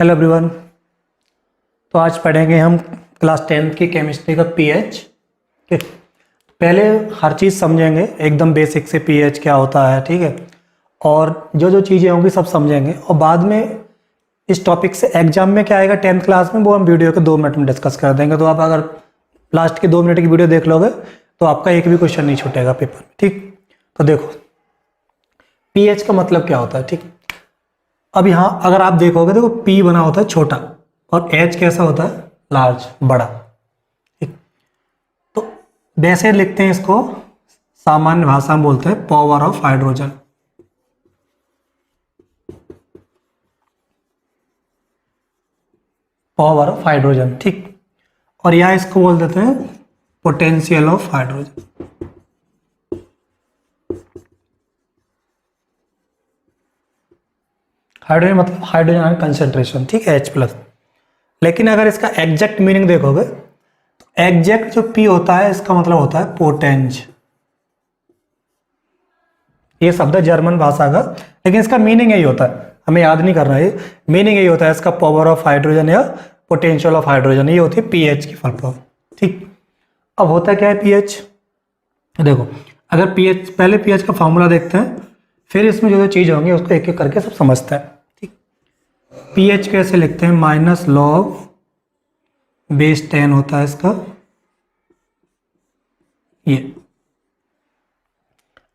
Hello everyone. तो आज पढ़ेंगे हम क्लास 10th की केमिस्ट्री का पीएच। ठीक, पहले हर चीज़ समझेंगे एकदम बेसिक से, पीएच क्या होता है, ठीक है, और जो जो चीज़ें होंगी सब समझेंगे। और बाद में इस टॉपिक से एग्जाम में क्या आएगा 10th क्लास में, वो हम वीडियो के 2 मिनट में डिस्कस कर देंगे। तो आप अगर लास्ट के 2 मिनट की वीडियो देख लोगे तो आपका एक भी क्वेश्चन नहीं छूटेगा पेपर में। ठीक, तो देखो पीएच का मतलब क्या होता है। ठीक, अब यहाँ अगर आप देखोगे देखो पी बना होता है छोटा और एच कैसा होता है, लार्ज, बड़ा। ठीक, तो वैसे लिखते हैं इसको, सामान्य भाषा में बोलते हैं power of hydrogen. Power of hydrogen, ठीक, और या इसको बोल देते हैं पोटेंशियल ऑफ हाइड्रोजन। हाइड्रोजन मतलब हाइड्रोजन कंसेंट्रेशन, ठीक है, H+। लेकिन अगर इसका एग्जैक्ट मीनिंग देखोगे तो एग्जैक्ट जो P होता है इसका मतलब होता है पोटेंज। ये शब्द है जर्मन भाषा का, लेकिन इसका मीनिंग यही होता है, हमें याद नहीं करना है। मीनिंग यही होता है इसका, पावर ऑफ हाइड्रोजन या पोटेंशियल ऑफ हाइड्रोजन, ये होती है पीएच की फुल फॉर्म। ठीक, अब होता क्या है पीएच, देखो अगर पीएच, पहले पीएच का फॉर्मूला देखते हैं, फिर इसमें जो जो चीज़ होंगी उसको एक एक करके सब समझते हैं। ठीक, पीएच कैसे लिखते हैं, माइनस लॉग बेस 10 होता है इसका ये।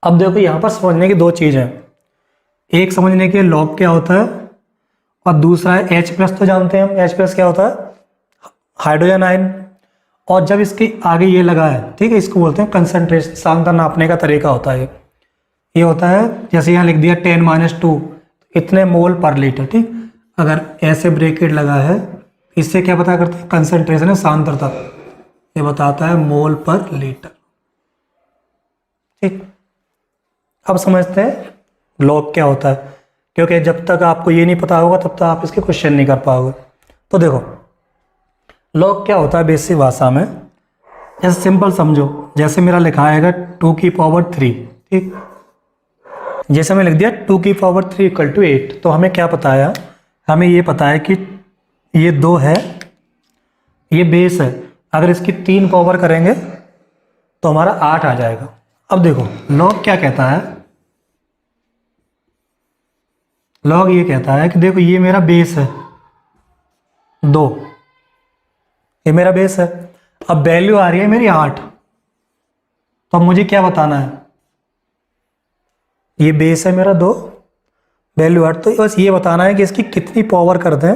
अब देखो यहाँ पर समझने की दो चीज़ हैं, एक समझने के लॉग क्या होता है और दूसरा है H+। तो जानते हैं हम H+ क्या होता है, हाइड्रोजन आयन। और जब इसके आगे ये लगा है, ठीक है, इसको बोलते हैं कंसंट्रेशन, सांद्रता नापने का तरीका होता है ये होता है, जैसे यहाँ लिख दिया 10-2 इतने मोल पर लीटर। ठीक, अगर ऐसे ब्रैकेट लगा है, इससे क्या पता करते हैं, कंसंट्रेशन है, सांद्रता, ये बताता है मोल पर लीटर। ठीक, अब समझते हैं लॉग क्या होता है, क्योंकि जब तक आपको ये नहीं पता होगा तब तक आप इसके क्वेश्चन नहीं कर पाओगे। तो देखो लॉग क्या होता है बेसिक भाषा में, जैसे सिंपल समझो, जैसे मेरा लिखा आएगा 2⁻3। ठीक, जैसे मैं लिख दिया 2⁻3 = 8, तो हमें क्या पता है, हमें ये पता है कि ये 2 है, ये बेस है, अगर इसकी 3 पावर करेंगे तो हमारा 8 आ जाएगा। अब देखो लॉग क्या कहता है, लॉग ये कहता है कि देखो ये मेरा बेस है 2, ये मेरा बेस है, अब वैल्यू आ रही है मेरी 8। तो अब मुझे क्या बताना है, ये बेस है मेरा 2, वैल्यू 8, तो बस ये बताना है कि इसकी कितनी पावर कर दें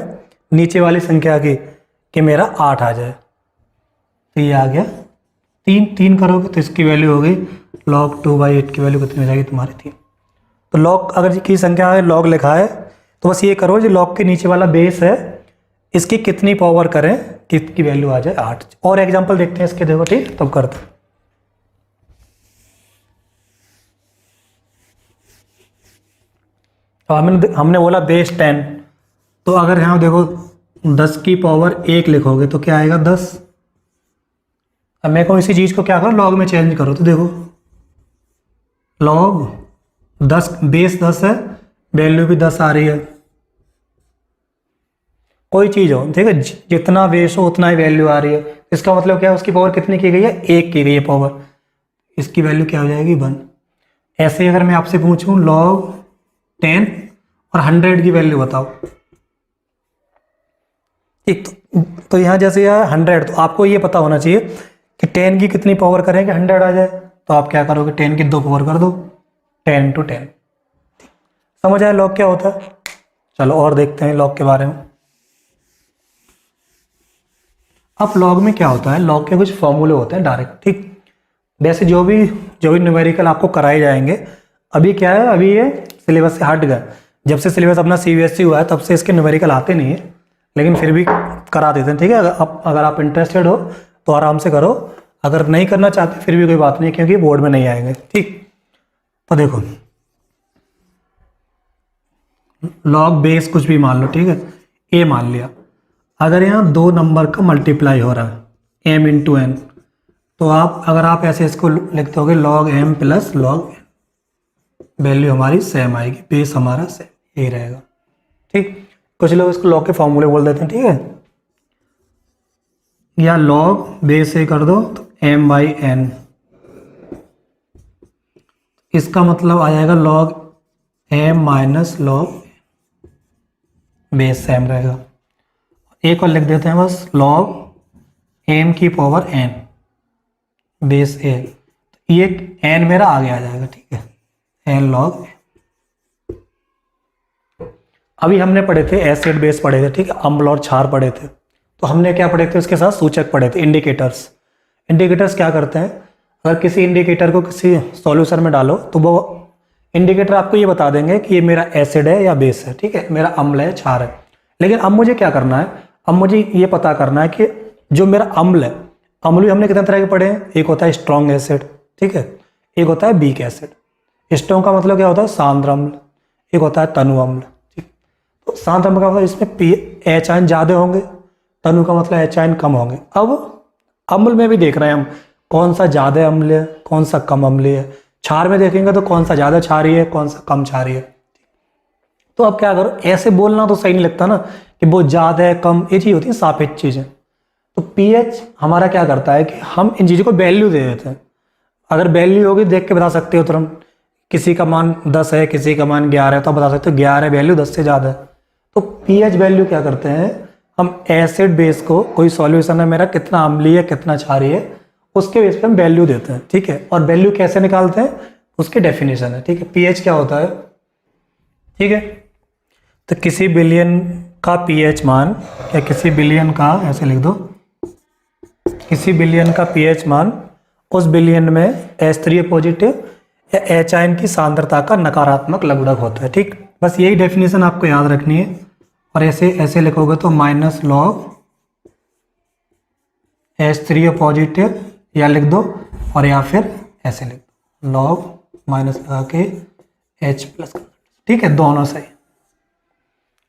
नीचे वाली संख्या की कि मेरा 8 आ जाए। तो ये आ गया 3 करोगे तो इसकी वैल्यू हो गई log 2/8 की वैल्यू कितनी हो जाएगी तुम्हारी 3। तो लॉग अगर की संख्या है, लॉग लिखा है, तो बस ये करो जो लॉग के नीचे वाला बेस है इसकी कितनी पावर करें कि इसकी वैल्यू आ जाए 8। और एग्जांपल देखते हैं इसके, देखो, ठीक, तब करते हैं। तो हमने बोला बेस 10, तो अगर यहाँ देखो 10 की पावर 1 लिखोगे तो क्या आएगा 10। अब मैं को इसी चीज़ को क्या करो, लॉग में चेंज करो, तो देखो लॉग 10, बेस 10 है, वैल्यू भी 10 आ रही है। कोई चीज़ हो, ठीक है, जितना बेस हो उतना ही वैल्यू आ रही है, इसका मतलब क्या है, उसकी पावर कितनी की गई है, 1 की गई है पावर, इसकी वैल्यू क्या हो जाएगी 1। ऐसे ही अगर मैं आपसे पूछूं log 10 और 100 की वैल्यू बताओ, ठीक, तो यहाँ जैसे यह 100, तो आपको ये पता होना चाहिए कि 10 की कितनी पावर करें कि 100 आ जाए। तो आप क्या करोगे, 10 की 2 पावर कर दो, 10 × 10। समझ आया लॉग क्या होता है। चलो और देखते हैं लॉग के बारे में। अब लॉग में क्या होता है, लॉग के कुछ फॉर्मूले होते हैं डायरेक्ट। ठीक, वैसे जो भी न्यूमेरिकल आपको कराए जाएंगे, अभी क्या है, अभी ये सिलेबस से हट गए, जब से सिलेबस अपना CBSE हुआ है तब से इसके न्यूमेरिकल आते नहीं है, लेकिन फिर भी करा देते हैं। ठीक है, अगर आप इंटरेस्टेड हो तो आराम से करो, अगर नहीं करना चाहते फिर भी कोई बात नहीं, क्योंकि बोर्ड में नहीं आएंगे। ठीक, तो देखो लॉग बेस कुछ भी मान लो, ठीक है, a मान लिया, अगर यहाँ 2 नंबर का मल्टीप्लाई हो रहा है m × n, तो अगर आप ऐसे इसको लिखते होगे log m + log n, value हमारी सेम आएगी, बेस हमारा सेम यही रहेगा। ठीक, कुछ लोग इसको लॉग के फॉर्मूले बोल देते हैं, ठीक है, या लॉग बेस से कर दो तो m/n, इसका मतलब आ जाएगा log m minus log base same रहेगा। एक और लिख देते हैं बस, लॉग m की पावर n बेस a, ये n मेरा आगे आ जाएगा, ठीक है, n लॉग। अभी हमने पढ़े थे एसिड बेस पढ़े थे, ठीक है, अम्ल और क्षार पढ़े थे, तो हमने क्या पढ़े थे उसके साथ सूचक पढ़े थे, इंडिकेटर्स। इंडिकेटर्स क्या करते हैं, अगर किसी इंडिकेटर को किसी सॉल्यूशन में डालो तो वो इंडिकेटर आपको ये बता देंगे कि ये मेरा एसिड है या बेस है, ठीक है, मेरा अम्ल है क्षार है। लेकिन अब मुझे क्या करना है, अब मुझे ये पता करना है कि जो मेरा अम्ल है, अम्ल भी हमने कितने तरह के पढ़े हैं, एक होता है स्ट्रॉन्ग एसिड, ठीक है, एक होता है वीक एसिड। स्ट्रॉन्ग का मतलब क्या होता है, सांद्र अम्ल, एक होता है तनु अम्ल, ठीक। तो सांद्र अम्ल का मतलब इसमें एच आयन ज़्यादा होंगे, तनु का मतलब एच आयन कम होंगे। अब अम्ल में भी देख रहे हैं हम कौन सा ज़्यादा अम्ल है, कौन सा कम अम्ल है। क्षार में देखेंगे तो कौन सा ज़्यादा क्षारीय है, कौन सा कम क्षारीय है। तो अब क्या करो, ऐसे बोलना तो सही नहीं लगता ना कि वो ज़्यादा है कम, ये चीज़ होती है सापेक्ष चीज़ें। तो पीएच हमारा क्या करता है कि हम इन चीज़ों को वैल्यू दे देते हैं। अगर वैल्यू होगी देख के बता सकते हो तुरंत, किसी का मान 10 है, किसी का मान 11 है, तो बता सकते हो 11 वैल्यू 10 से ज़्यादा है। तो पीएच वैल्यू क्या करते हैं, हम एसिड बेस को, कोई सॉल्यूशन है मेरा कितना अम्लीय है कितना क्षारीय है, उसके बेस पे हम वैल्यू देते हैं, ठीक है। और वैल्यू कैसे निकालते हैं, उसकी डेफिनेशन है, ठीक है। पीएच क्या होता है, ठीक है, तो किसी बिलियन का पीएच मान, या किसी बिलियन का, ऐसे लिख दो, किसी बिलियन का पीएच मान उस बिलियन में H3 पॉजिटिव या एच आयन की सांद्रता का नकारात्मक लघुगणक होता है, ठीक। बस यही डेफिनेशन आपको याद रखनी है। और ऐसे लिखोगे तो माइनस लॉग H3 पॉजिटिव या लिख दो, और या फिर ऐसे लिख दो लॉग माइनस लगा के H प्लस, ठीक है, दोनों सही।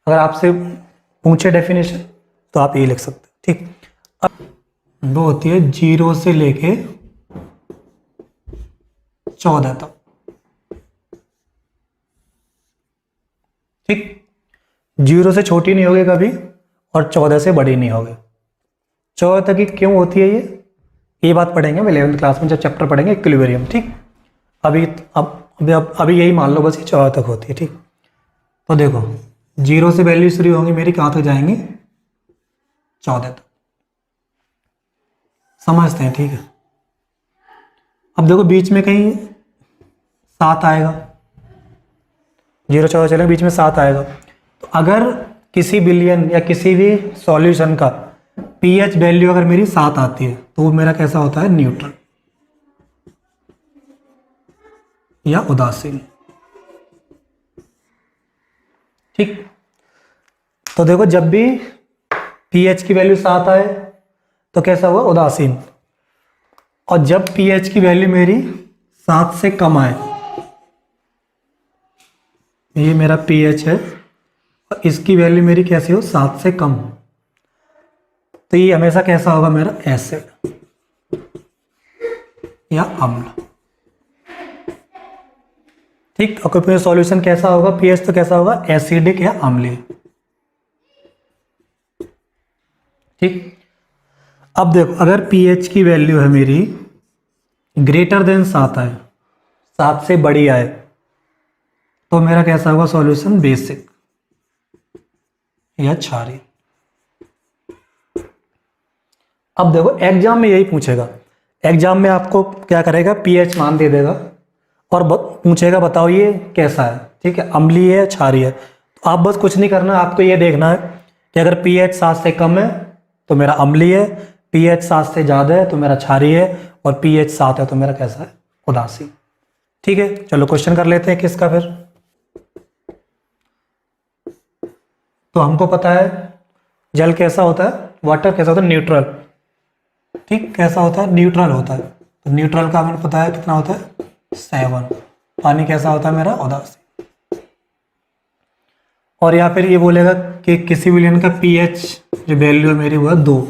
अगर आपसे पूछे डेफिनेशन तो आप ये लिख सकते हो, ठीक। अब वो होती है 0 से लेके 14 तक, ठीक। 0 से छोटी नहीं होगी कभी और 14 से बड़ी नहीं होगी। 14 तक की क्यों होती है ये बात पढ़ेंगे हम 11th क्लास में जब चैप्टर पढ़ेंगे इक्विलिब्रियम, ठीक। अभी यही मान लो बस ये 14 तक होती है, ठीक। तो देखो 0 से वैल्यू शुरू होंगी मेरी, कहाँ तक जाएंगी, 14 तक, समझते हैं, ठीक है। अब देखो बीच में कहीं 7 आएगा, 0 14 चलेंगे, बीच में 7 आएगा। तो अगर किसी बिलियन या किसी भी सॉल्यूशन का पीएच वैल्यू अगर मेरी 7 आती है तो वो मेरा कैसा होता है, न्यूट्रल या उदासीन, ठीक। तो देखो जब भी पीएच की वैल्यू 7 आए तो कैसा हुआ, उदासीन। और जब पीएच की वैल्यू मेरी 7 से कम आए, ये मेरा पीएच है और इसकी वैल्यू मेरी कैसी हो, 7 से कम, तो ये हमेशा कैसा होगा मेरा, एसिड या अम्ल, ठीक। और कोई सॉल्यूशन कैसा होगा, पीएच तो कैसा होगा, एसिडिक या अम्लीय, ठीक। अब देखो अगर पीएच की वैल्यू है मेरी ग्रेटर देन 7 आए, 7 से बड़ी आए, तो मेरा कैसा होगा सॉल्यूशन, बेसिक या क्षारीय। अब देखो एग्जाम में यही पूछेगा, एग्जाम में आपको क्या करेगा, पीएच मान दे देगा और पूछेगा बताओ ये कैसा है, ठीक है, अम्लीय है क्षारीय है। तो आप बस कुछ नहीं करना, आपको ये देखना है कि अगर पीएच 7 से कम है तो मेरा अम्लीय है, पीएच 7 से ज़्यादा है तो मेरा क्षारीय है, और पीएच 7 है तो मेरा कैसा है, उदासीन, ठीक है। चलो क्वेश्चन कर लेते हैं किसका फिर। तो हमको पता है जल कैसा होता है, वाटर कैसा होता है, न्यूट्रल, ठीक, कैसा होता है, न्यूट्रल होता है। तो न्यूट्रल का हमें पता है कितना होता है, 7। पानी कैसा होता है मेरा, उदासीन। और या फिर ये बोलेगा कि किसी विलियन का पीएच जो वैल्यू है मेरी वो है 2,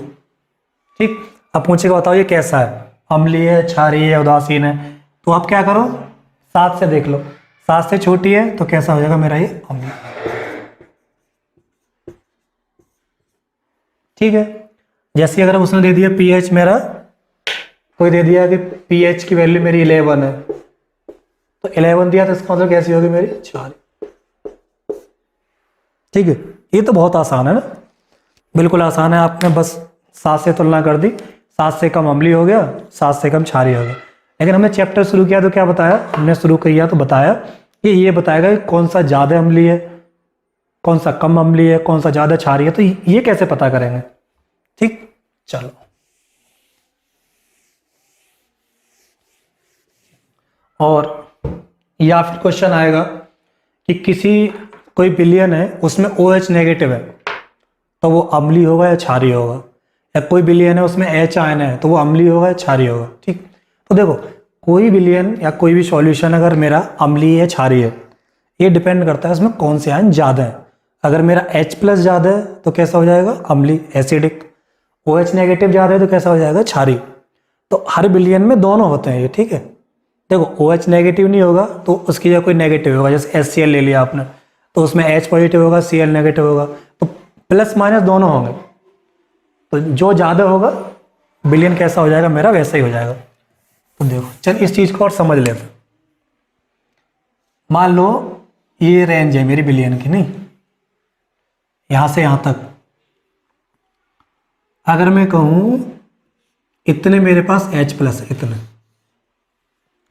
ठीक। अब पूछेगा बताओ ये कैसा है, अम्लीय है, क्षारीय है, उदासीन है। तो आप क्या करो, 7 से देख लो, 7 से छोटी है तो कैसा हो जाएगा मेरा ये अम्लीय, ठीक है। जैसे अगर उसने दे दिया pH मेरा, कोई दे दिया कि pH की वैल्यू मेरी 11 है, तो 11 दिया तो इसका मतलब कैसी होगी मेरी 4। ठीक है, ये तो बहुत आसान है ना, बिल्कुल आसान है। आपने बस 7 से तुलना कर दी, 7 से कम अम्लीय हो गया, 7 से कम क्षारीय हो गया। लेकिन हमने चैप्टर शुरू किया तो क्या बताया, हमने शुरू किया तो बताया कि ये बताएगा कि कौन सा ज़्यादा अम्लीय है, कौन सा कम अम्लीय है, कौन सा ज़्यादा क्षारीय है। तो ये कैसे पता करेंगे। ठीक, चलो और या फिर क्वेश्चन आएगा कि कोई विलयन है उसमें OH नेगेटिव है तो वो अम्लीय होगा या क्षारीय होगा, या कोई विलयन है उसमें H आयन है तो वो अम्लीय होगा या क्षारीय होगा। ठीक, तो देखो कोई विलयन या कोई भी सॉल्यूशन अगर मेरा अम्लीय है क्षारीय है, ये डिपेंड करता है उसमें कौन से आयन ज़्यादा है। अगर मेरा H+ ज़्यादा है तो कैसा हो जाएगा अम्लीय एसिडिक, OH नेगेटिव ज़्यादा है तो कैसा हो जाएगा क्षारीय। तो हर विलयन में दोनों होते हैं ये। ठीक है, देखो OH नेगेटिव नहीं होगा तो उसकी जगह कोई नेगेटिव होगा, जैसे HCl ले लिया आपने तो उसमें H पॉजिटिव होगा, Cl नेगेटिव होगा, तो प्लस माइनस दोनों होंगे। तो जो ज़्यादा होगा विलयन कैसा हो जाएगा मेरा वैसा ही हो जाएगा। तो देखो चल इस चीज़ को और समझ लेते हैं। मान लो ये रेंज है मेरी विलयन की, नहीं यहाँ से यहाँ तक, अगर मैं कहूँ इतने मेरे पास H+ है इतने,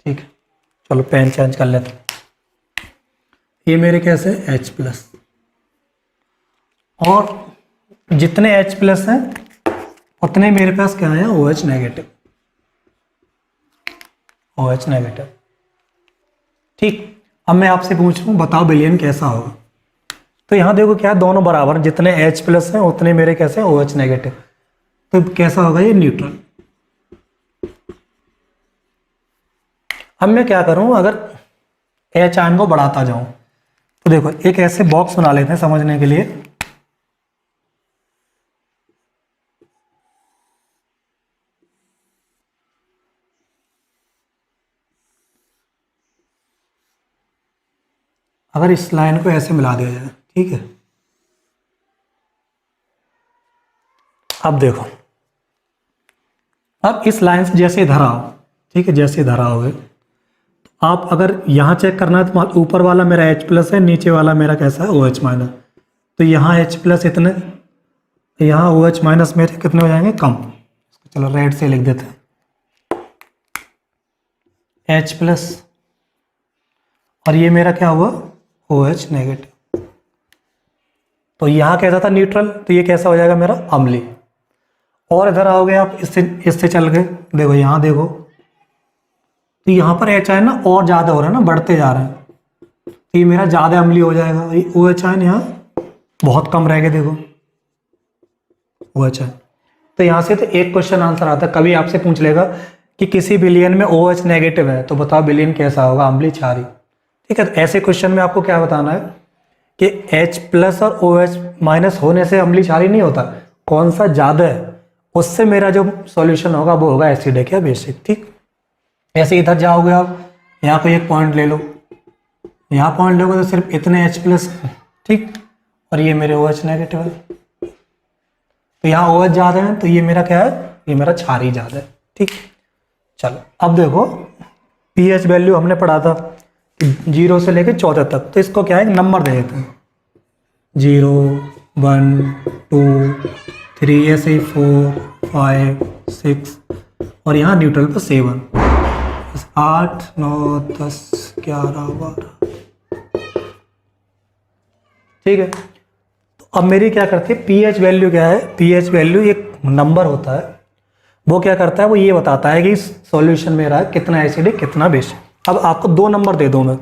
ठीक है, चलो पेन चेंज कर लेते हैं। ये मेरे कैसे H+, और जितने H+ हैं उतने मेरे पास क्या है OH नेगेटिव, OH नेगेटिव। ठीक, अब मैं आपसे पूछूं बताओ विलयन कैसा होगा। तो यहाँ देखो क्या दोनों बराबर, जितने H+ हैं उतने मेरे कैसे OH नेगेटिव, तो कैसा होगा ये न्यूट्रल। अब मैं क्या करूं, अगर H आयन को बढ़ाता जाऊं तो देखो एक ऐसे बॉक्स बना लेते हैं समझने के लिए। अगर इस लाइन को ऐसे मिला दिया जाए, ठीक है, अब देखो, अब इस लाइन से जैसे इधर आओ, ठीक है, जैसे इधर आओगे तो आप अगर यहाँ चेक करना है तो ऊपर वाला मेरा H+ है, नीचे वाला मेरा कैसा है OH-, तो यहाँ H+ इतने, यहाँ OH- मेरे कितने हो जाएंगे कम। चलो रेड से लिख देते हैं H+, और ये मेरा क्या हुआ OH नेगेटिव। तो यहाँ कैसा था न्यूट्रल, तो ये कैसा हो जाएगा मेरा अम्लीय। और इधर आओगे आप, इससे चल गए, देखो यहाँ देखो, तो यहाँ पर H आयन ना और ज़्यादा हो रहा है ना, बढ़ते जा रहे हैं, तो ये मेरा ज़्यादा अम्लीय हो जाएगा। ये OH आयन यहाँ बहुत कम रह गए, देखो OH आयन। तो यहाँ से तो एक क्वेश्चन आंसर आता है, कभी आपसे पूछ लेगा कि किसी विलयन में OH नेगेटिव है तो बताओ विलयन कैसा होगा, अम्लीय क्षारीय। ठीक है, तो ऐसे क्वेश्चन में आपको क्या बताना है कि H+ और OH- होने से अम्लीय क्षारीय नहीं होता, कौन सा ज़्यादा है उससे मेरा जो सॉल्यूशन होगा वो होगा एसिडिक या बेसिक। ठीक, ऐसे इधर जाओगे आप, यहाँ पे एक पॉइंट ले लो, यहाँ पॉइंट लोगे तो सिर्फ इतने H+, ठीक, और ये मेरे OH नेगेटिव है, तो यहाँ OH ज़्यादा है तो ये मेरा क्या है, ये मेरा क्षारीय ज़्यादा है। ठीक, चलो अब देखो pH वैल्यू हमने पढ़ा था 0 से लेकर 14 तक, तो इसको क्या है एक नंबर दे देते हैं, 0 1 2 3 ऐसे ही 4 5 6 और यहाँ न्यूट्रल पर 7, 8 9 10 11 12। ठीक है, तो अब मेरी क्या करती है pH वैल्यू क्या है, pH वैल्यू एक नंबर होता है, वो क्या करता है, वो ये बताता है कि सॉल्यूशन मेरा है कितना एसिडिक कितना बेसिक। अब आपको 2 नंबर दे दूं मैं,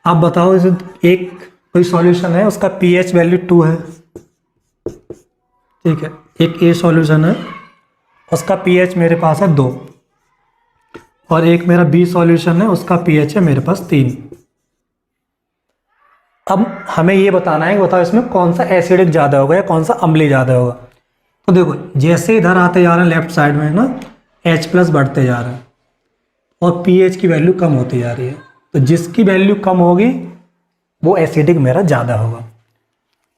आप बताओ इसे, एक कोई सॉल्यूशन है उसका pH वैल्यू 2 है, ठीक है, एक ए सॉल्यूशन है उसका pH मेरे पास है 2, और एक मेरा बी सॉल्यूशन है उसका pH है मेरे पास 3। अब हमें ये बताना है कि बताओ इसमें कौन सा एसिडिक ज़्यादा होगा या कौन सा अम्लीय ज़्यादा होगा। तो देखो जैसे इधर आते जा रहे हैं लेफ्ट साइड में ना H+ बढ़ते जा रहे हैं और pH की वैल्यू कम होती जा रही है, तो जिसकी वैल्यू कम होगी वो एसिडिक मेरा ज़्यादा होगा।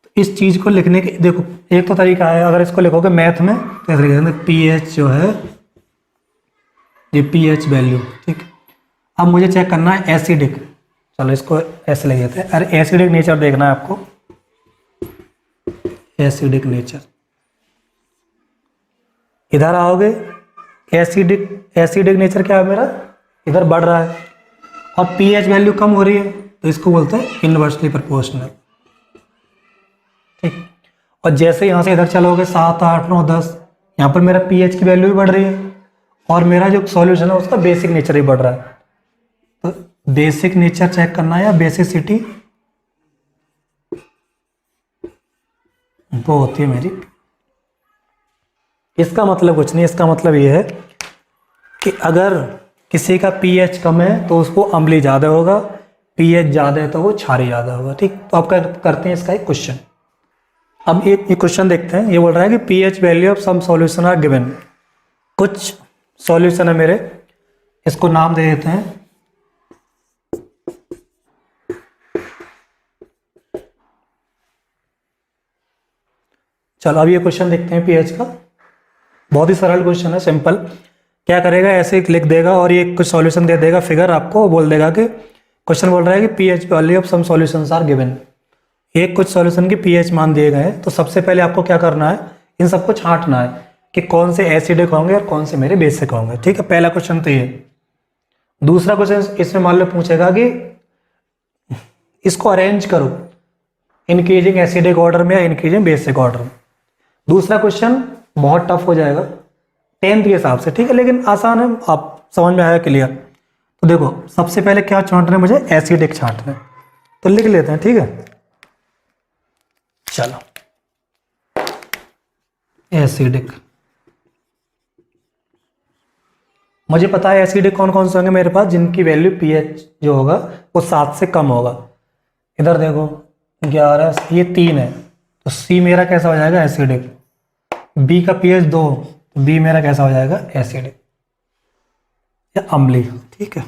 तो इस चीज़ को लिखने के देखो एक तो तरीका है, अगर इसको लिखोगे मैथ में तो ऐसे लिखेंगे पीएच जो है ये पीएच वैल्यू, ठीक। अब मुझे चेक करना है एसिडिक, चलो इसको ऐसे लिख देते हैं। अरे एसिडिक नेचर देखना है आपको, एसिडिक नेचर। इधर आओगे, एसिडिक नेचर क्या है मेरा, इधर बढ़ रहा है और पीएच वैल्यू कम हो रही है, तो इसको बोलते हैं इनवर्सली प्रोपोर्शनल, ठीक। और जैसे यहाँ से इधर चलोगे 7, 8, 9, 10, यहाँ पर मेरा पीएच की वैल्यू भी बढ़ रही है और मेरा जो सॉल्यूशन है उसका बेसिक नेचर ही बढ़ रहा है। तो बेसिक नेचर चेक करना है या बेसिसिटी, वो होती है मेरी। इसका मतलब कुछ नहीं, इसका मतलब ये है कि अगर किसी का पीएच कम है तो उसको अम्लीय ज़्यादा होगा, पीएच ज़्यादा है तो वो क्षारीय ज़्यादा होगा, ठीक। तो अब करते हैं इसका एक क्वेश्चन। अब एक क्वेश्चन देखते हैं, ये बोल रहा है कि pH value of some solution are given. कुछ सॉल्यूशन है मेरे, इसको नाम दे देते हैं। चलो अब ये क्वेश्चन देखते हैं पीएच का। बहुत ही सरल क्वेश्चन है, सिंपल। क्या करेगा, ऐसे लिख देगा और ये कुछ सॉल्यूशन दे देगा फिगर आपको, बोल देगा कि क्वेश्चन बोल रहा है कि pH value of some solutions are given. एक कुछ सॉल्यूशन की पीएच मान दिए गए हैं, तो सबसे पहले आपको क्या करना है, इन सबको छांटना है कि कौन से एसिडिक होंगे और कौन से मेरे बेसिक होंगे, ठीक है। पहला क्वेश्चन तो ये। दूसरा क्वेश्चन इसमें मान लो पूछेगा कि इसको अरेंज करो इंक्रीजिंग एसिडिक ऑर्डर में या इंक्रीजिंग बेसिक ऑर्डर में। दूसरा क्वेश्चन बहुत टफ हो जाएगा 10th के हिसाब से, ठीक है, लेकिन आसान है, आप समझ में आया क्लियर। तो देखो सबसे पहले क्या छांटना है मुझे, एसिडिक छांटना है, तो लिख लेते हैं, ठीक है। चलो एसिडिक, मुझे पता है एसिडिक कौन कौन से होंगे मेरे पास, जिनकी वैल्यू पीएच जो होगा वो 7 से कम होगा। इधर देखो 11, ये 3 है, तो सी मेरा कैसा हो जाएगा, एसिडिक। बी का पीएच 2, तो बी मेरा कैसा हो जाएगा, एसिडिक या अम्लीय, ठीक है।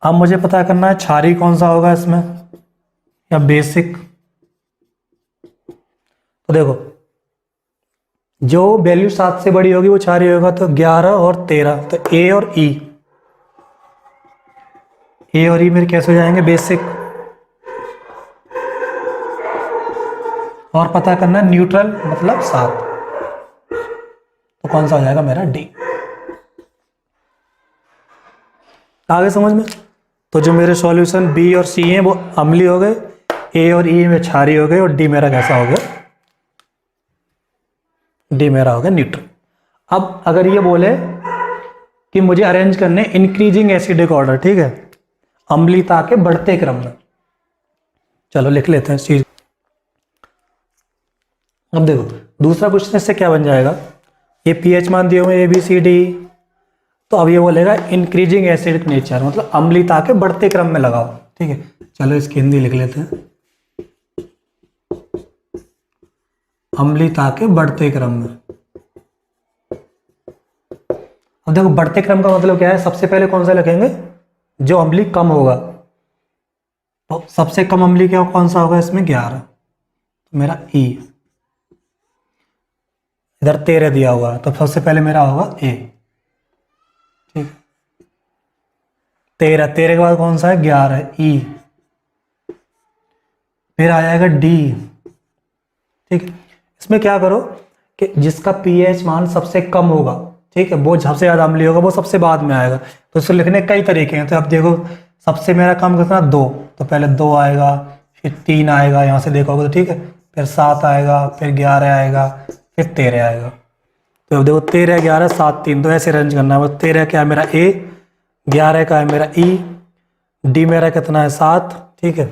अब मुझे पता करना है क्षारीय कौन सा होगा इसमें या बेसिक। तो देखो जो वैल्यू 7 से बड़ी होगी वो क्षारीय होगा, तो 11 और 13, तो ए और ई, मेरे कैसे हो जाएंगे, बेसिक। और पता करना न्यूट्रल मतलब 7, तो कौन सा हो जाएगा मेरा, डी। आगे समझ में। तो जो मेरे सॉल्यूशन बी और सी हैं वो अम्लीय हो गए, ए और ई में क्षारीय हो गए, और डी मेरा कैसा हो गया, डी मेरा हो गया न्यूट्रल। अब अगर ये बोले कि मुझे अरेंज करने इंक्रीजिंग एसिडिक ऑर्डर, ठीक है, अम्लीयता के बढ़ते क्रम में, चलो लिख लेते हैं इस चीज। अब देखो दूसरा क्वेश्चन इससे क्या बन जाएगा, ये पीएच मान दिए हुए ए बी सी डी, तो अब ये बोलेगा इंक्रीजिंग एसिडिक नेचर, मतलब अम्लीयता के बढ़ते क्रम में लगाओ, ठीक है। चलो इसकी हिंदी लिख लेते हैं, अम्लीयता के बढ़ते क्रम में। अब देखो बढ़ते क्रम का मतलब क्या है, सबसे पहले कौन सा लिखेंगे, जो अम्लीय कम होगा, तो सबसे कम अम्लीय क्या कौन सा होगा इसमें, 11, तो मेरा ई। इधर 13 दिया हुआ है, तो सबसे पहले मेरा होगा ए, ठीक। 13 के बाद कौन सा है, 11, ई। फिर आ जाएगा डी, ठीक। इसमें क्या करो कि जिसका पीएच मान सबसे कम होगा, ठीक है, वो सबसे ज़्यादा अम्लीय होगा, वो सबसे बाद में आएगा। तो इसको लिखने कई तरीके हैं। तो अब देखो सबसे मेरा कम कितना, 2, तो पहले 2 आएगा, फिर 3 आएगा, यहाँ से देखोगे तो ठीक है, फिर 7 आएगा, फिर 11 आएगा, फिर 13 आएगा। तो अब देखो 13, 11, 7, 3, तो ऐसे अरेंज करना है। वो 13 क्या है मेरा ए, 11 का है मेरा ई, डी मेरा कितना है 7, ठीक है,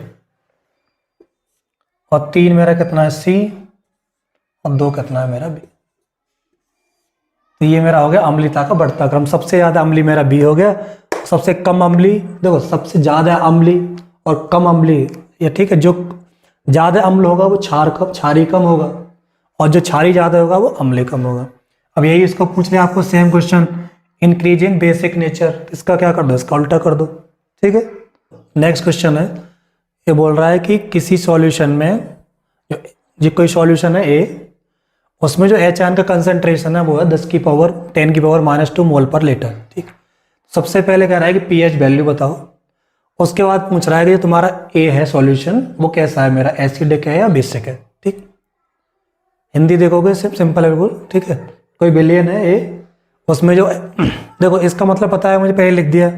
और 3 मेरा कितना है सी, और 2 कितना है मेरा बी। तो ये मेरा हो गया अम्लीयता का बढ़ता क्रम। सबसे ज़्यादा अम्लीय मेरा बी हो गया, सबसे कम अम्लीय, देखो सबसे ज़्यादा अम्लीय और कम अम्लीय, ये ठीक है, जो ज़्यादा अम्ल होगा वो क्षारीय कम होगा, और जो क्षारीय ज़्यादा होगा वो अम्लीय कम होगा। अब यही इसको पूछ लिया आपको same question, increasing basic nature, इसका क्या कर दो, इसका उल्टा कर दो, ठीक है। नेक्स्ट क्वेश्चन है, ये बोल रहा है कि किसी सॉल्यूशन में जो कोई सॉल्यूशन है ए, उसमें जो एच आयन का कंसंट्रेशन है वो है 10⁻⁻⁻² मोल पर लीटर। ठीक, सबसे पहले कह रहा है कि पीएच वैल्यू बताओ। उसके बाद पूछ रहा है कि जो तुम्हारा ए है सॉल्यूशन वो कैसा है, मेरा एसिडिक है या बेसिक है। ठीक, हिंदी देखोगे सिंपल है बिल्कुल। ठीक है, कोई विलेन है ए, उसमें जो देखो इसका मतलब पता है मुझे, पहले लिख दिया।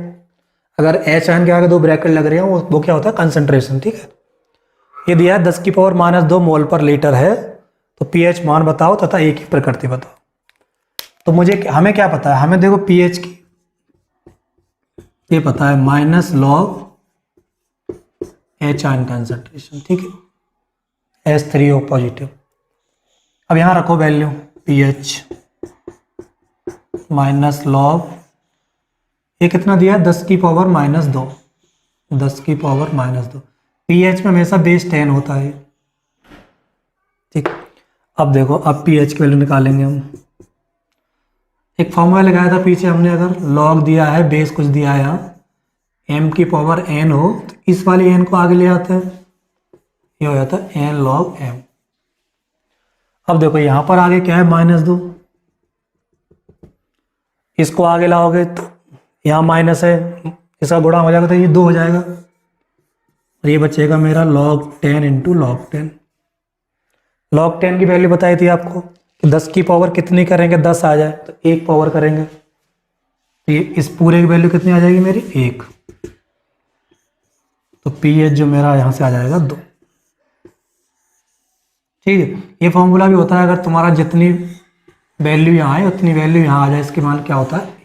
अगर एच आयन के आगे 2 ब्रैकेट लग रहे हैं वो क्या होता है, कंसंट्रेशन। ठीक है, ये दिया है 10⁻⁻² मोल पर लीटर है, तो पीएच मान बताओ तथा ए की प्रकृति बताओ। तो हमें क्या पता है, हमें देखो पीएच की ये पता है minus log H ion concentration. ठीक है, H3O पॉजिटिव। अब यहां रखो वैल्यू पीएच माइनस लॉग, ये कितना दिया है 10⁻⁻², 10⁻²। पीएच में हमेशा बेस 10 होता है। ठीक, अब देखो, अब पीएच की वैल्यू निकालेंगे हम। एक फॉर्मूला लगाया था पीछे हमने, अगर लॉग दिया है, बेस कुछ दिया है यहाँ, m⁻n हो तो इस वाली n को आगे ले आते हैं, ये हो जाता है n log m। अब देखो यहाँ पर आगे क्या है, -2, इसको आगे लाओगे तो यहाँ माइनस है, इसका गुणा हो जाएगा तो ये 2 हो जाएगा, और ये बचेगा मेरा log 10 × log 10। log 10 की वैल्यू बताई थी आपको कि 10 की पावर कितनी करेंगे, 10 आ जाए तो 1 पावर करेंगे, तो ये इस पूरे की वैल्यू कितनी आ जाएगी मेरी 1। तो पीएच जो मेरा यहाँ से आ जाएगा 2। ठीक है, ये फॉर्मूला भी होता है अगर तुम्हारा जितनी वैल्यू यहाँ है उतनी वैल्यू यहाँ आ जाए, इसके मान क्या होता है,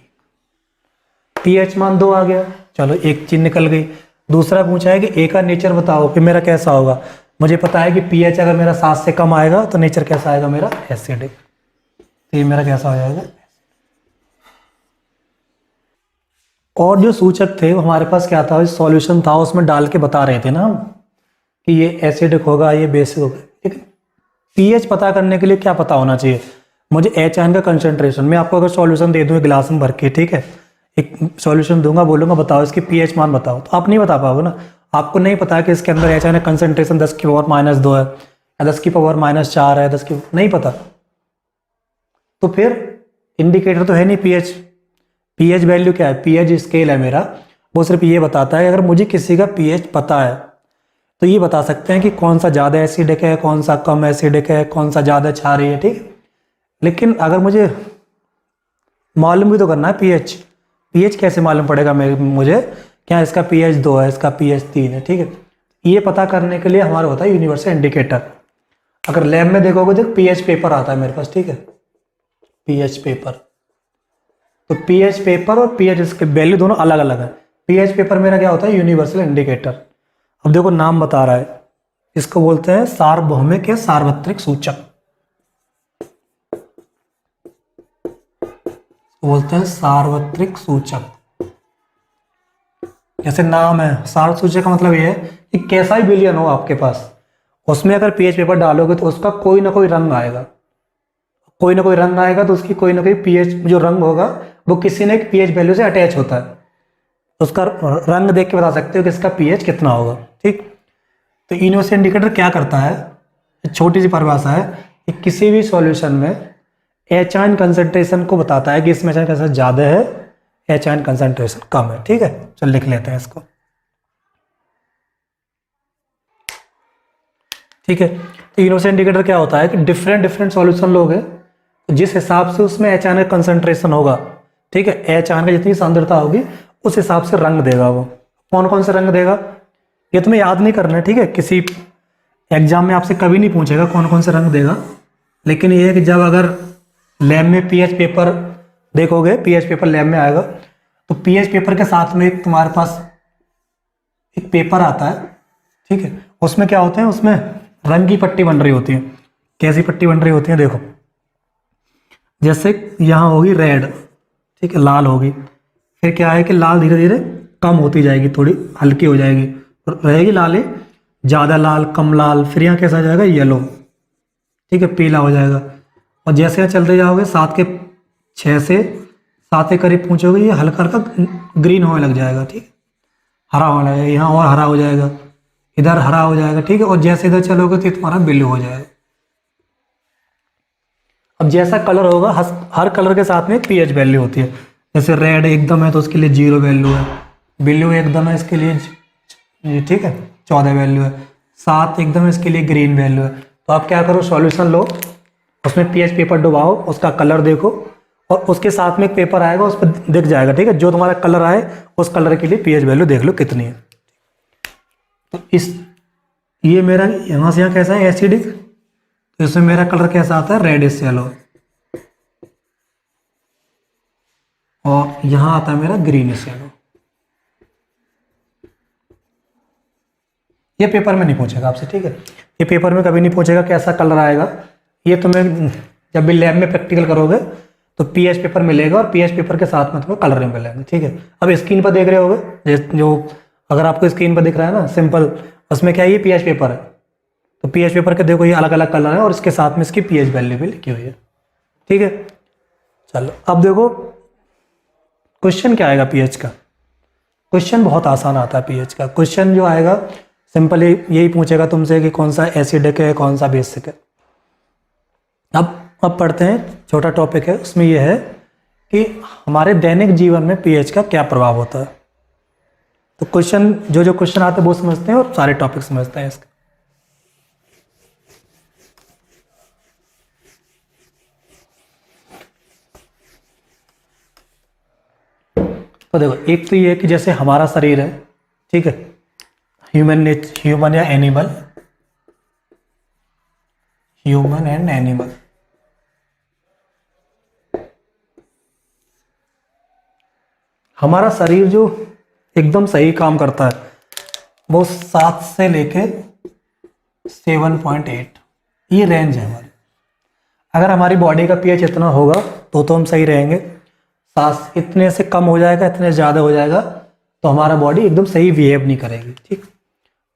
पीएच मान 2 आ गया। चलो एक चीज निकल गई। दूसरा पूछा है कि ए का नेचर बताओ कि मेरा कैसा होगा। मुझे पता है कि पीएच अगर मेरा 7 से कम आएगा तो नेचर कैसा आएगा मेरा, एसिडिक। तो ये मेरा कैसा हो जाएगा। और जो सूचक थे वो हमारे पास क्या था, सॉल्यूशन था, उसमें डाल के बता रहे थे ना हम कि ये एसिडिक होगा, ये बेसिक होगा। ठीक है, पीएच पता करने के लिए क्या पता होना चाहिए, मुझे एच आयन का कंसंट्रेशन, मैं आपको अगर सॉल्यूशन दे दूँ गिलास में भर के, ठीक है, एक सॉल्यूशन दूंगा, बोलूंगा बताओ इसकी पीएच मान बताओ, तो आप नहीं बता पाओगे ना। आपको नहीं पता है कि इसके अंदर एच आयन का कंसंट्रेशन 10⁻⁻² है या 10⁻⁴ है, नहीं पता। तो फिर इंडिकेटर तो है नहीं पीएच। पीएच वैल्यू क्या है, पीएच स्केल है मेरा, वो सिर्फ ये बताता है अगर मुझे किसी का पीएच पता है तो ये बता सकते हैं कि कौन सा ज़्यादा एसिडिक है, कौन सा कम एसिडिक है, कौन सा ज़्यादा क्षारीय है। ठीक, लेकिन अगर मुझे मालूम भी तो करना है पीएच, पीएच कैसे मालूम पड़ेगा मुझे, क्या इसका पीएच 2 है, इसका पीएच 3 है। ठीक है, ये पता करने के लिए हमारा होता है यूनिवर्सल इंडिकेटर। अगर लैब में देखोगे तो पीएच पेपर आता है मेरे पास। ठीक है, पीएच पेपर, तो पीएच पेपर और पीएच इसके वैल्यू दोनों अलग अलग है। पीएच पेपर मेरा क्या होता है, यूनिवर्सल इंडिकेटर। अब देखो नाम बता रहा है, इसको बोलते हैं सार्वभौमिक या सार्वत्रिक सूचक, बोलते हैं सार्वत्रिक सूचक। जैसे नाम है, सार्वत्रिक सूचक का मतलब ये है कि कैसा भी विलयन हो आपके पास, उसमें अगर पीएच पेपर डालोगे तो उसका कोई ना कोई रंग आएगा, कोई ना कोई रंग आएगा, तो उसकी कोई ना कोई पीएच जो रंग होगा वो किसी न एक पीएच वैल्यू से अटैच होता है। उसका रंग देख के बता सकते हो कि इसका पीएच कितना होगा। ठीक, तो यूनिवर्सल इंडिकेटर क्या करता है, छोटी सी परिभाषा है कि किसी भी सॉल्यूशन में एच आयन कंसंट्रेशन को बताता है कि इसमें एच आयन कंसंट्रेशन ज़्यादा है, एच आयन कंसंट्रेशन कम है। ठीक है, चल लिख लेते हैं इसको। ठीक है, तो यूनिवर्सल इंडिकेटर क्या होता है कि डिफरेंट सॉल्यूशन लोगे जिस हिसाब से उसमें एच आयन का कंसंट्रेशन होगा, ठीक है, एच आयन की जितनी सांद्रता होगी उस हिसाब से रंग देगा वो। कौन कौन से रंग देगा ये तुम्हें याद नहीं करना है। ठीक है, किसी एग्जाम में आपसे कभी नहीं पूछेगा कौन कौन से रंग देगा, लेकिन ये है कि जब अगर लैब में पीएच पेपर देखोगे, पीएच पेपर लैब में आएगा, तो पीएच पेपर के साथ में एक तुम्हारे पास एक पेपर आता है। ठीक है, उसमें क्या होते हैं, उसमें रंग की पट्टी बन रही होती है। कैसी पट्टी बन रही होती है, देखो जैसे यहाँ होगी रेड, ठीक है, लाल होगी, फिर क्या है कि लाल धीरे धीरे कम होती जाएगी, थोड़ी हल्की हो जाएगी, रहेगी लाल, ज़्यादा लाल, कम लाल, फिर यहाँ कैसा आ जाएगा येलो, ठीक है, पीला हो जाएगा। और जैसे यहाँ चलते जाओगे 7 के 6 से 7 के करीब पहुँचोगे, ये हल्का हल्का ग्रीन होने लग जाएगा। ठीक, हरा होने लगेगा, यहाँ और हरा हो जाएगा, इधर हरा हो जाएगा, ठीक है, और जैसे इधर चलोगे तो ये तुम्हारा ब्लू हो जाएगा। अब जैसा कलर होगा हर कलर के साथ में पीएच वैल्यू होती है। जैसे रेड एकदम है तो उसके लिए 0 वैल्यू है, ब्लू एकदम है इसके लिए ठीक है 14 वैल्यू है, 7 एकदम है इसके लिए ग्रीन वैल्यू है। तो आप क्या करो, सॉल्यूशन लो, उसमें पीएच पेपर डुबाओ, उसका कलर देखो, और उसके साथ में एक पेपर आएगा उस पर दिख जाएगा, ठीक है, जो तुम्हारा कलर आए उस कलर के लिए पीएच वैल्यू देख लो कितनी है। तो ये मेरा यहाँ से यहाँ कैसा है एसिडिक, तो इसमें मेरा कलर कैसा आता है रेडिश येलो, और यहाँ आता है मेरा ग्रीनिश येलो। ये पेपर में नहीं पूछेगा आपसे, ठीक है, ये पेपर में कभी नहीं पूछेगा कैसा कलर आएगा। ये तुम्हें जब भी लैब में प्रैक्टिकल करोगे तो पीएच पेपर मिलेगा, और पीएच पेपर के साथ में तुम्हें कलर मिलेंगे, ठीक है। अब स्क्रीन पर देख रहे होगे जो अगर आपको स्क्रीन पर दिख रहा है ना सिंपल, उसमें क्या है, ये पीएच पेपर है, तो पीएच पेपर के देखो ये अलग अलग कलर है और इसके साथ में इसकी पीएच वैल्यू भी लिखी हुई है, ठीक है। चलो अब देखो क्वेश्चन क्या आएगा पीएच का। क्वेश्चन बहुत आसान आता है पीएच का। क्वेश्चन जो आएगा सिंपली यही पूछेगा तुमसे कि कौन सा एसिडिक है कौन सा बेसिक है। अब पढ़ते हैं, छोटा टॉपिक है, उसमें यह है कि हमारे दैनिक जीवन में पीएच का क्या प्रभाव होता है। तो क्वेश्चन जो क्वेश्चन आते हैं वो समझते हैं और सारे टॉपिक समझते हैं इसके। तो देखो एक तो ये है कि जैसे हमारा शरीर है, ठीक है, ह्यूमन या एनिमल, ह्यूमन एंड एनिमल, हमारा शरीर जो एकदम सही काम करता है वो 7 से लेके 7.8 ये रेंज है हमारी। अगर हमारी बॉडी का पीएच इतना होगा तो हम सही रहेंगे। 7 इतने से कम हो जाएगा, इतने ज़्यादा हो जाएगा तो हमारा बॉडी एकदम सही बिहेव नहीं करेगी, ठीक।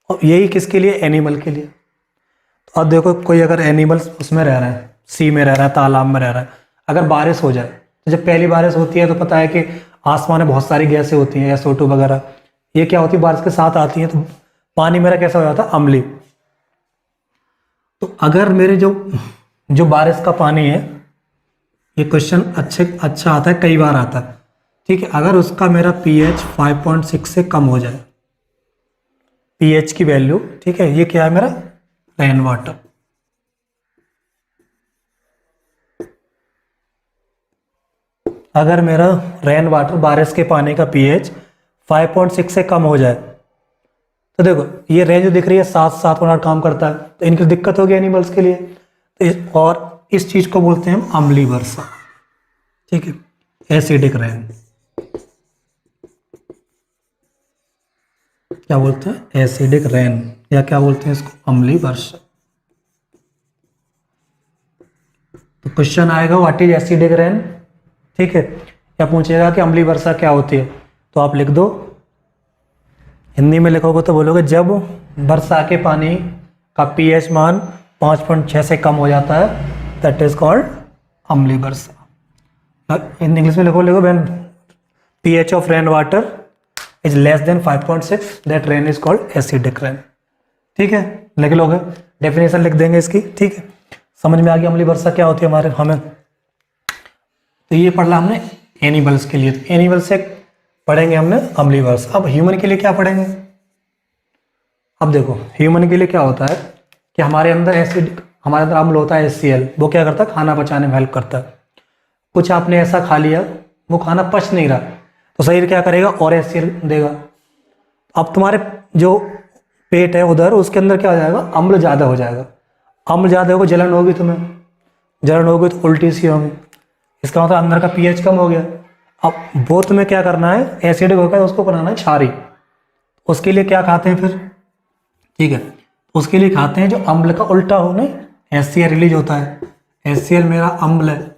और यही किसके लिए, एनिमल के लिए। तो अब देखो कोई अगर एनिमल उसमें रह रहा है, सी में रह रहा है, तालाब में रह रहा है, अगर बारिश हो जाए तो जब पहली बारिश होती है तो पता है कि आसमान में बहुत सारी गैसें होती हैं, SO2 वगैरह, ये क्या होती है बारिश के साथ आती हैं, तो पानी मेरा कैसा हो जाता है, अम्लीय। तो अगर मेरे जो बारिश का पानी है, ये क्वेश्चन अच्छा आता है, कई बार आता है, ठीक है, अगर उसका मेरा पीएच 5.6 से कम हो जाए, पीएच की वैल्यू, ठीक है, ये क्या है मेरा रेन वाटर। अगर मेरा रेन वाटर बारिश के पानी का पीएच 5.6 से कम हो जाए तो देखो ये रेंज जो दिख रही है 7.8 काम करता है, तो इनकी दिक्कत होगी एनिमल्स के लिए। और इस चीज को बोलते हैं हम अम्लीय वर्षा, ठीक है, एसिडिक रेन। क्या बोलते हैं, एसिडिक रेन, या क्या बोलते हैं इसको, अम्लीय वर्षा। तो क्वेश्चन आएगा व्हाट इज एसिडिक रेन, ठीक है, या पूछेगा कि अम्लीय वर्षा क्या होती है, तो आप लिख दो, हिंदी में लिखोगे तो बोलोगे जब वर्षा के पानी का पीएच मान 5.6 से कम हो जाता है दैट इज कॉल्ड अम्लीय वर्षा। इन इंग्लिश में लिखो when pH of rain water is less than 5.6 that rain is called acidic rain, ठीक है, लिख लोगे, डेफिनेशन लिख देंगे इसकी, ठीक है। समझ में आ गया अम्लीय वर्षा क्या होती है हमें। तो ये पढ़ला हमने एनिमल्स के लिए। एनिमल से पढ़ेंगे हमने अम्लीय वर्षा। अब ह्यूमन के लिए क्या पढ़ेंगे। अब देखो ह्यूमन के लिए क्या होता है कि हमारे अंदर हमारे अंदर अम्ल होता है HCl, वो क्या करता है, खाना पचाने में हेल्प करता है। कुछ आपने ऐसा खा लिया वो खाना पच नहीं रहा तो शरीर क्या करेगा, और HCl देगा। अब तुम्हारे जो पेट है उधर, उसके अंदर क्या हो जाएगा, अम्ल ज़्यादा हो जाएगा। अम्ल ज़्यादा होगा, जलन होगी, तुम्हें जलन होगी तो उल्टी सी होगी, इसका मतलब अंदर का पीएच कम हो गया। अब वो तुम्हें क्या करना है, एसिडिक होकर उसको बनाना है क्षारी। उसके लिए क्या खाते हैं फिर, ठीक है, उसके लिए खाते हैं जो अम्ल का उल्टा हो, नहीं HCl रिलीज होता है। HCl मेरा अम्ल है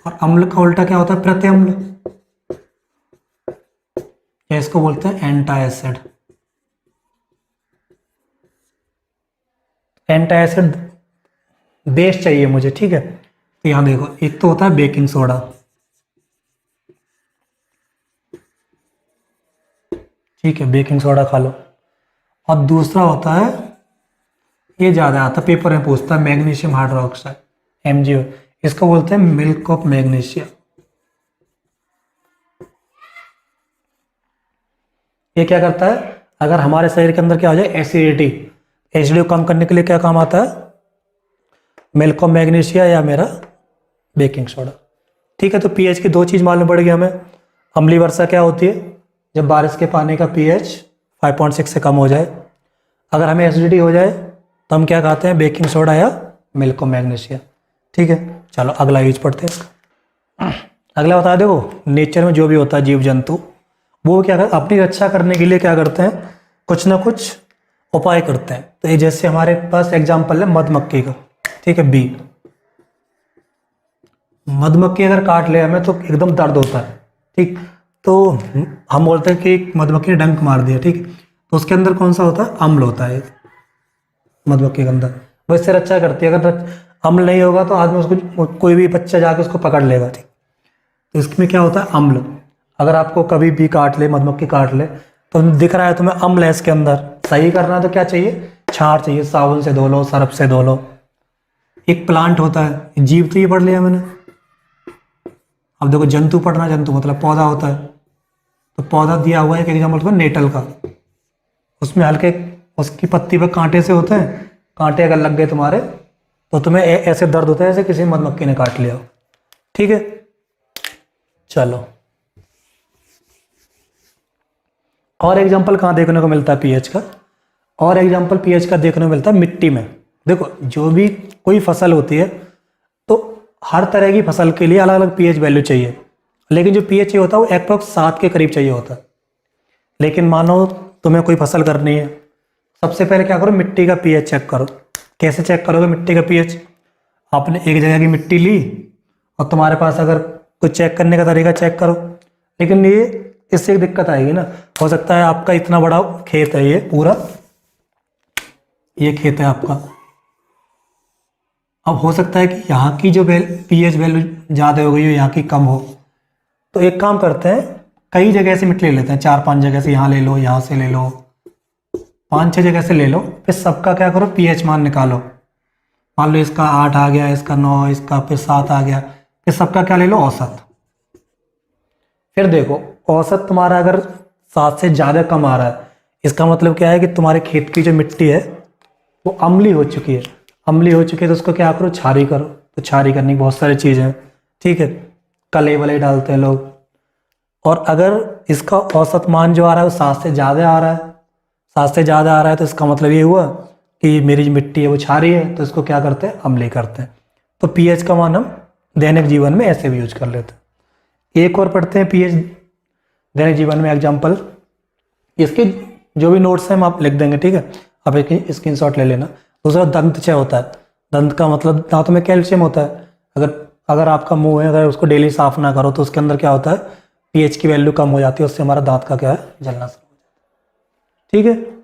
और अम्ल का उल्टा क्या होता है, प्रत्यम्ल, या इसको बोलते हैं एंटाएसिड। एंटाएसिड बेस चाहिए मुझे, ठीक है। तो यहां देखो एक तो होता है बेकिंग सोडा, ठीक है, बेकिंग सोडा खा लो। और दूसरा होता है, ये ज़्यादा आता पेपर में पूछता है, मैग्नीशियम हाइड्रोक्साइड MgO, इसको बोलते हैं मिल्क ऑफ मैग्नीशिया। ये क्या करता है, अगर हमारे शरीर के अंदर क्या हो जाए एसिडिटी को कम करने के लिए क्या काम आता है, मिल्क ऑफ मैग्नीशिया या मेरा बेकिंग सोडा। ठीक है, तो पीएच की दो चीज़ मालूम पड़ गई हमें। अम्लीय वर्षा क्या होती है, जब बारिश के पानी का पीएच 5.6 से कम हो जाए। अगर हमें एसिडिटी हो जाए तो हम क्या खाते हैं, बेकिंग सोडा या मिल्क ऑफ मैग्नीशिया। ठीक है, चलो अगला यूज पढ़ते हैं। अगला बता दो, नेचर में जो भी होता है जीव जंतु, वो क्या करते, अपनी रक्षा करने के लिए क्या करते हैं, कुछ ना कुछ उपाय करते हैं। तो ये जैसे हमारे पास एग्जाम्पल है मधुमक्खी का। ठीक है, बी, मधुमक्खी अगर काट ले हमें तो एकदम दर्द होता है। ठीक, तो हम बोलते हैं कि मधुमक्खी ने डंक मार दिया। ठीक, तो उसके अंदर कौन सा होता है, अम्ल होता है मधुमक्खी के अंदर, वो इससे रक्षा करती है। अगर अम्ल नहीं होगा तो आदमी उसको, कोई भी बच्चा जाके उसको पकड़ लेगा। ठीक, तो इसमें क्या होता है, अम्ल। अगर आपको कभी भी काट ले, मधुमक्खी काट ले, तो दिख रहा है तुम्हें अम्ल है इसके अंदर, सही करना है तो क्या चाहिए, छार चाहिए, साबुन से धो लो, सर्फ से धो लो। एक प्लांट होता है, जीव तो ये पढ़ लिया मैंने। अब देखो जंतु पढ़ना, जंतु मतलब पौधा होता है, तो पौधा दिया हुआ है एक एग्जाम्पल नेटल का, उसमें हल्के उसकी पत्ती पर कांटे से होते हैं, कांटे अगर लग गए तुम्हारे तो तुम्हें ऐसे दर्द होता है जैसे किसी मधुमक्खी ने काट लिया हो। ठीक है, चलो और एग्जाम्पल कहाँ देखने को मिलता है पीएच का, और एग्जाम्पल पीएच का देखने को मिलता है मिट्टी में। देखो जो भी कोई फसल होती है तो हर तरह की फसल के लिए अलग अलग पीएच वैल्यू चाहिए, लेकिन जो पीएच होता है वो अप्रॉक्स 7 के करीब चाहिए होता है। लेकिन मानो तुम्हें कोई फसल करनी है, सबसे पहले क्या करो, मिट्टी का पीएच चेक करो। कैसे चेक करोगे मिट्टी का पीएच, आपने एक जगह की मिट्टी ली और तुम्हारे पास अगर कुछ चेक करने का तरीका चेक करो, लेकिन ये इससे एक दिक्कत आएगी ना। हो सकता है आपका इतना बड़ा खेत है, ये पूरा ये खेत है आपका, अब हो सकता है कि यहाँ की जो पीएच वैल्यू ज़्यादा हो गई हो, यहाँ की कम हो। तो एक काम करते हैं, कई जगह से मिट्टी ले लेते हैं, 4-5 जगह से, यहाँ ले लो, यहाँ से ले लो, 5-6 जगह से ले लो, फिर सबका क्या करो, पीएच मान निकालो। मान लो इसका 8 आ गया, इसका 9, इसका फिर 7 आ गया, फिर सबका क्या ले लो, औसत। फिर देखो औसत तुम्हारा अगर 7 से ज़्यादा कम आ रहा है, इसका मतलब क्या है कि तुम्हारे खेत की जो मिट्टी है वो अम्ली हो चुकी है। अम्ली हो चुकी है तो उसको क्या करो, छारी करो। तो छारी करने की बहुत सारी चीज़ें हैं। ठीक है, कले वले डालते हैं लोग। और अगर इसका औसत मान जो आ रहा है वो 7 से ज़्यादा आ रहा है, 7 से ज़्यादा आ रहा है, तो इसका मतलब ये हुआ कि मेरी जो मिट्टी है वो छारी है, तो इसको क्या करते हैं, अम्ली करते हैं। तो पीएच का मान हम दैनिक जीवन में ऐसे भी यूज कर लेते हैं। एक और पढ़ते हैं पीएच दैनिक जीवन में एग्जाम्पल। इसके जो भी नोट्स हैं हम आप लिख देंगे। ठीक है, आप एक स्क्रीनशॉट ले लेना। दूसरा दंतचय होता है। दंत का मतलब दांतों में कैल्शियम होता है। अगर आपका मुंह है, अगर उसको डेली साफ ना करो तो उसके अंदर क्या होता है, पीएच की वैल्यू कम हो जाती है, उससे हमारा दांत का क्या है, जलना शुरू हो जाता है। ठीक है।